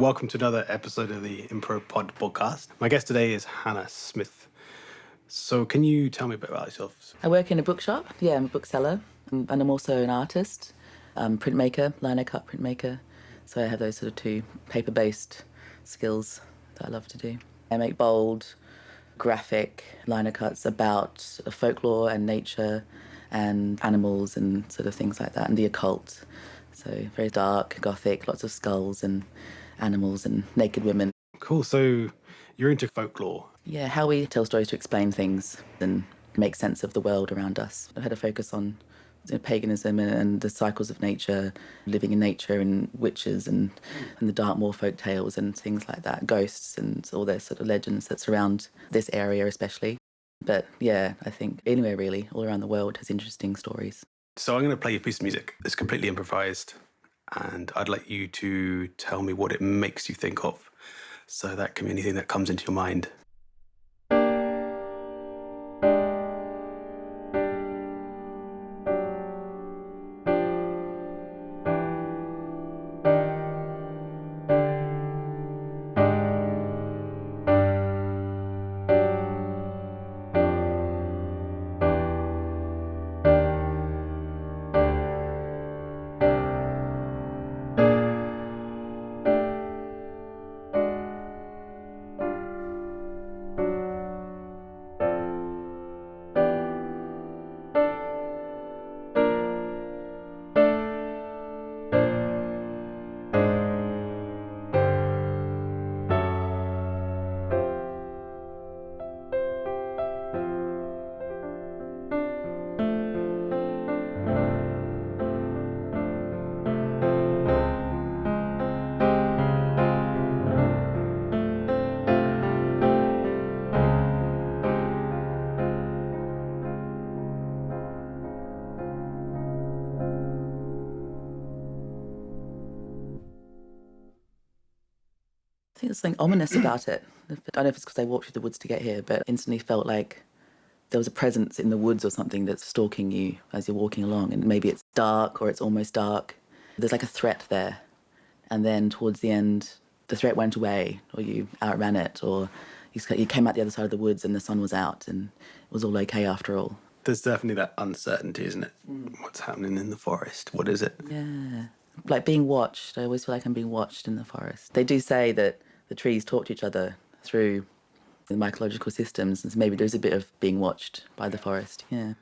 welcome to another episode of the Improv Pod podcast. My guest today is Hanna Smith. So can you tell me a bit about yourself? I work in a bookshop. Yeah, I'm a bookseller, and I'm also an artist, printmaker, Linocut printmaker. So I have those sort of two paper-based skills that I love to do. I make bold, graphic linocuts about folklore and nature and animals and sort of things like that, and the occult. So very dark, gothic, lots of skulls and animals and naked women. Cool. So you're into folklore. Yeah, how we tell stories to explain things and make sense of the world around us. I had a focus on paganism and the cycles of nature, living in nature and witches and the Dartmoor folk tales and things like that, ghosts and all those sort of legends that surround this area especially. But yeah, I think anywhere really, all around the world has interesting stories. So I'm going to play you a piece of music. It's completely improvised, and I'd like you to tell me what it makes you think of. So that can be anything that comes into your mind. I think there's something ominous about it. I don't know if it's because I walked through the woods to get here, but instantly felt like there was a presence in the woods or something that's stalking you as you're walking along. And maybe it's dark or it's almost dark. There's like a threat there. And then towards the end, the threat went away, or you outran it, or you came out the other side of the woods and the sun was out and it was all okay after all. There's definitely that uncertainty, isn't it? What's happening in the forest? What is it? Yeah. Like being watched. I always feel like I'm being watched in the forest. They do say that the trees talk to each other through the mycological systems, and so maybe there's a bit of being watched by the forest, yeah.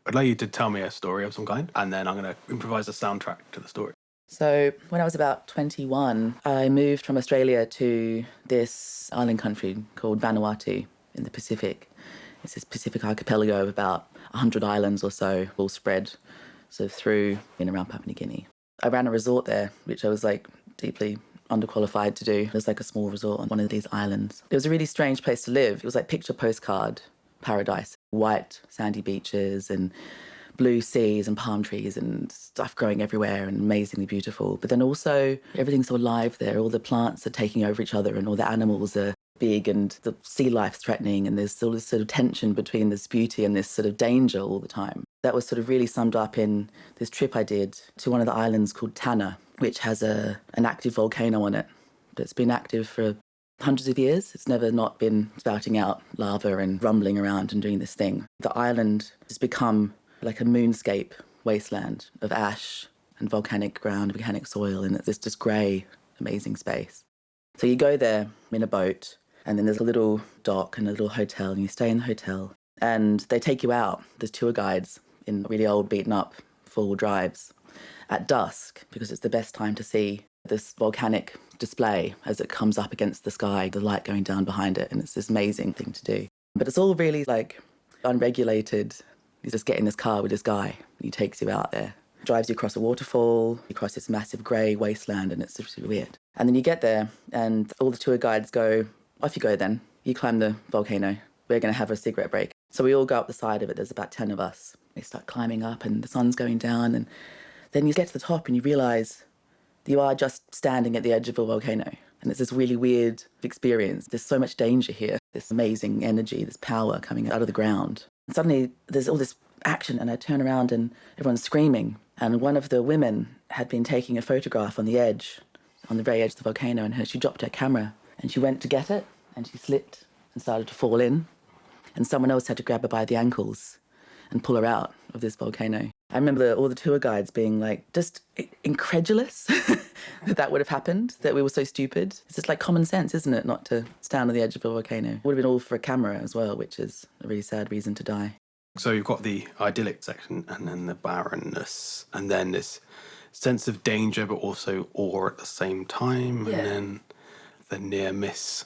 I'd like you to tell me a story of some kind, and then I'm going to improvise a soundtrack to the story. So when I was about 21, I moved from Australia to this island country called Vanuatu in the Pacific. It's this Pacific archipelago of about 100 islands or so, all spread sort of through and around Papua New Guinea. I ran a resort there, which I was like deeply underqualified to do. It was like a small resort on one of these islands. It was a really strange place to live. It was like picture postcard paradise. White sandy beaches and blue seas and palm trees and stuff growing everywhere and amazingly beautiful. But then also everything's so alive there. All the plants are taking over each other and all the animals are big and the sea life's threatening, and there's all this sort of tension between this beauty and this sort of danger all the time. That was sort of really summed up in this trip I did to one of the islands called Tanna, which has an active volcano on it that's been active for hundreds of years. It's never not been spouting out lava and rumbling around and doing this thing. The island has become like a moonscape wasteland of ash and volcanic ground, volcanic soil, and it's this grey, amazing space. So you go there in a boat, and then there's a little dock and a little hotel, and you stay in the hotel, and they take you out. There's tour guides in really old, beaten-up four-wheel drives at dusk, because it's the best time to see this volcanic display as it comes up against the sky, the light going down behind it, and it's this amazing thing to do. But it's all really, like, unregulated. You just get in this car with this guy, and he takes you out there. Drives you across a waterfall, across this massive grey wasteland, and it's just really weird. And then you get there, and all the tour guides go, off you go then. You climb the volcano. We're going to have a cigarette break. So we all go up the side of it. There's about 10 of us. We start climbing up, and the sun's going down, and then you get to the top, and you realise you are just standing at the edge of a volcano. And it's this really weird experience. There's so much danger here, this amazing energy, this power coming out of the ground. And suddenly there's all this action, and I turn around and everyone's screaming. And one of the women had been taking a photograph on the very edge of the volcano, and she dropped her camera and she went to get it and she slipped and started to fall in. And someone else had to grab her by the ankles and pull her out of this volcano. I remember all the tour guides being like, just incredulous that would have happened, that we were so stupid. It's just like common sense, isn't it, not to stand on the edge of a volcano? It would have been all for a camera as well, which is a really sad reason to die. So you've got the idyllic section and then the barrenness and then this sense of danger but also awe at the same time, and then the near miss.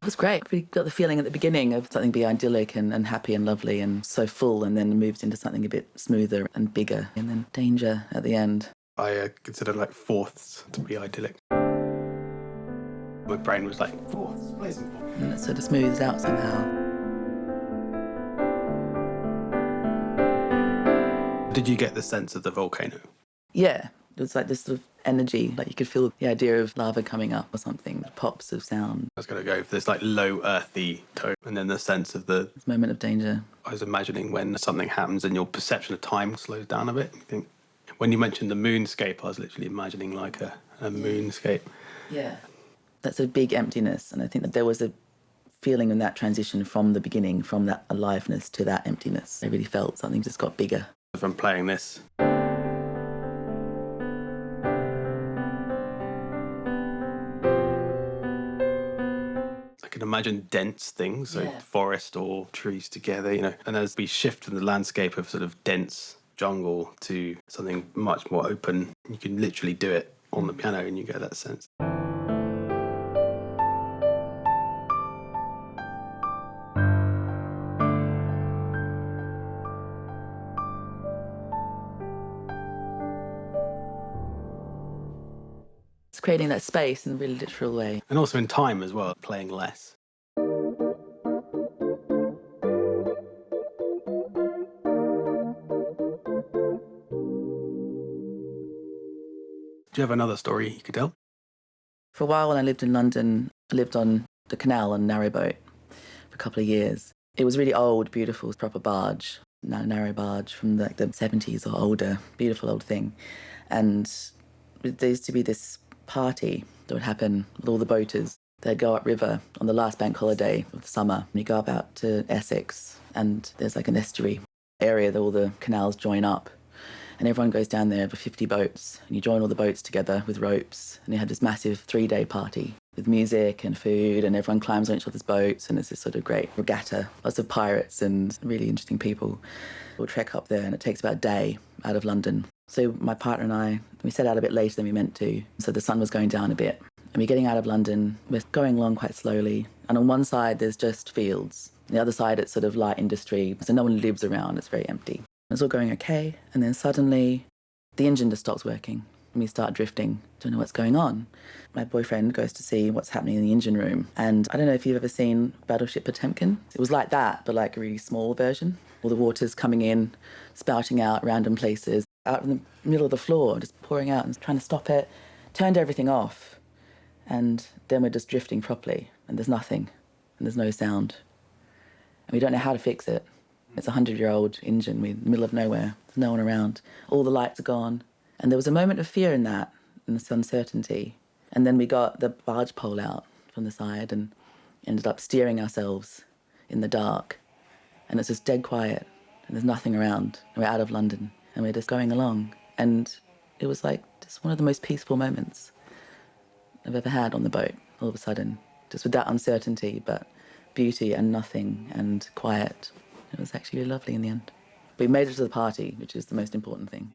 It was great. We got the feeling at the beginning of something being idyllic and happy and lovely and so full, and then it moves into something a bit smoother and bigger, and then danger at the end. I consider like fourths to be idyllic. My brain was like, fourths, play some fourths. And it sort of smooths out somehow. Did you get the sense of the volcano? Yeah, it was like this sort of energy, like you could feel the idea of lava coming up or something, pops of sound. I was going to go for this like low earthy tone, and then the sense of the This moment of danger. I was imagining when something happens and your perception of time slows down a bit. You think, when you mentioned the moonscape, I was literally imagining like a moonscape. Yeah. That's a big emptiness, and I think that there was a feeling in that transition from the beginning, from that aliveness to that emptiness. I really felt something just got bigger. From playing this. I can imagine dense things, so forest or trees together, you know, and as we shift from the landscape of sort of dense jungle to something much more open, you can literally do it on the piano and you get that sense. It's creating that space in a really literal way. And also in time as well, playing less. Do you have another story you could tell? For a while when I lived in London, I lived on the canal on Narrowboat for a couple of years. It was really old, beautiful, proper barge. narrow barge from the 70s or older, beautiful old thing. And there used to be this party that would happen with all the boaters. They'd go upriver on the last bank holiday of the summer. You go up out to Essex, and there's like an estuary area that all the canals join up. And everyone goes down there with 50 boats, and you join all the boats together with ropes, and you have this massive 3-day party with music and food, and everyone climbs on each other's boats, and it's this sort of great regatta. Lots of pirates and really interesting people will trek up there, and it takes about a day out of London. So my partner and I, we set out a bit later than we meant to, so the sun was going down a bit. And we're getting out of London, we're going along quite slowly, and on one side there's just fields. On the other side it's sort of light industry, so no one lives around, it's very empty. It's all going okay, and then suddenly the engine just stops working, and we start drifting. Don't know what's going on. My boyfriend goes to see what's happening in the engine room, and I don't know if you've ever seen Battleship Potemkin. It was like that, but like a really small version. All the water's coming in, spouting out random places, out in the middle of the floor, just pouring out and trying to stop it. Turned everything off, and then we're just drifting properly, and there's nothing, and there's no sound. And we don't know how to fix it. It's a 100-year-old engine. We're in the middle of nowhere. There's no one around. All the lights are gone. And there was a moment of fear in that, and this uncertainty. And then we got the barge pole out from the side and ended up steering ourselves in the dark. And it's just dead quiet, and there's nothing around. And we're out of London, and we're just going along. And it was like just one of the most peaceful moments I've ever had on the boat, all of a sudden. Just with that uncertainty, but beauty and nothing and quiet. It was actually really lovely in the end. We made it to the party, which is the most important thing.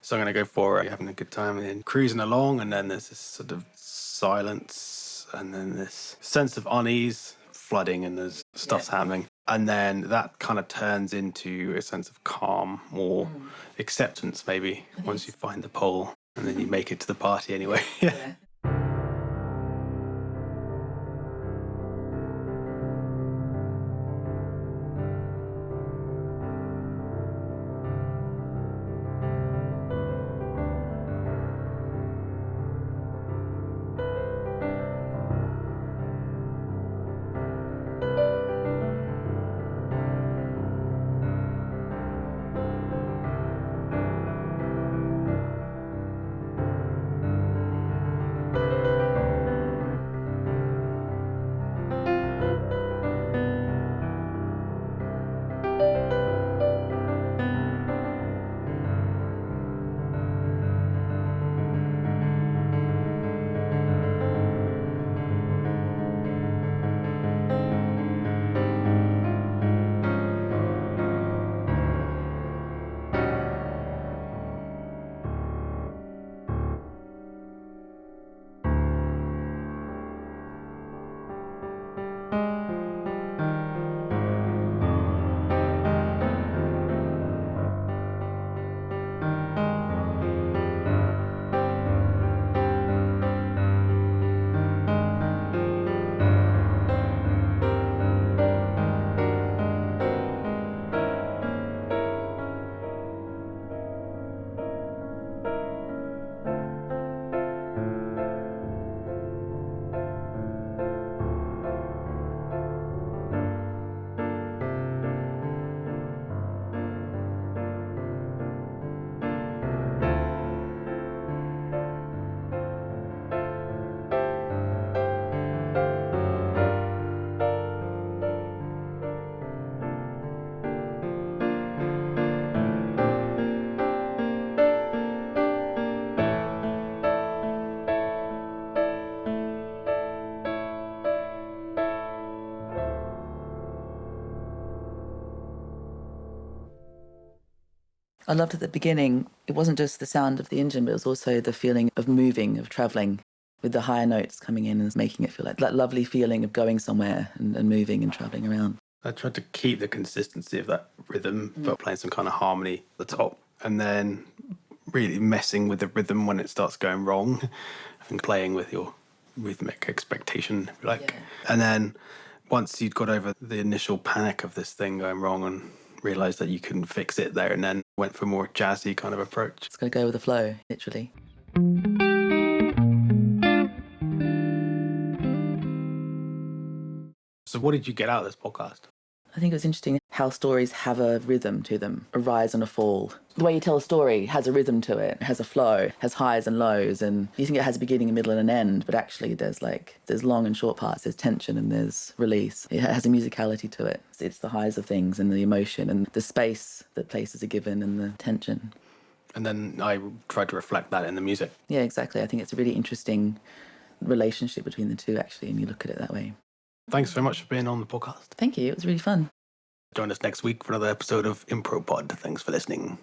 So I'm going to go for it, having a good time and then cruising along, and then there's this sort of silence and then this sense of unease, flooding, and there's stuff's happening. And then that kind of turns into a sense of calm or acceptance, maybe, once you find the pole and then you make it to the party anyway. Yeah. I loved at the beginning, it wasn't just the sound of the engine, but it was also the feeling of moving, of travelling, with the higher notes coming in and making it feel like that lovely feeling of going somewhere and moving and travelling around. I tried to keep the consistency of that rhythm, but playing some kind of harmony at the top, and then really messing with the rhythm when it starts going wrong and playing with your rhythmic expectation, if you like. Yeah. And then once you'd got over the initial panic of this thing going wrong and realised that you couldn't fix it there, and then went for a more jazzy kind of approach. It's got to go with the flow, literally. So what did you get out of this podcast? I think it was interesting how stories have a rhythm to them, a rise and a fall. The way you tell a story has a rhythm to it, has a flow, has highs and lows, and you think it has a beginning, a middle, and an end, but actually there's long and short parts, there's tension and there's release. It has a musicality to it. It's the highs of things and the emotion and the space that places are given and the tension. And then I tried to reflect that in the music. Yeah, exactly. I think it's a really interesting relationship between the two, actually, and you look at it that way. Thanks very much for being on the podcast. Thank you. It was really fun. Join us next week for another episode of Impro Pod. Thanks for listening.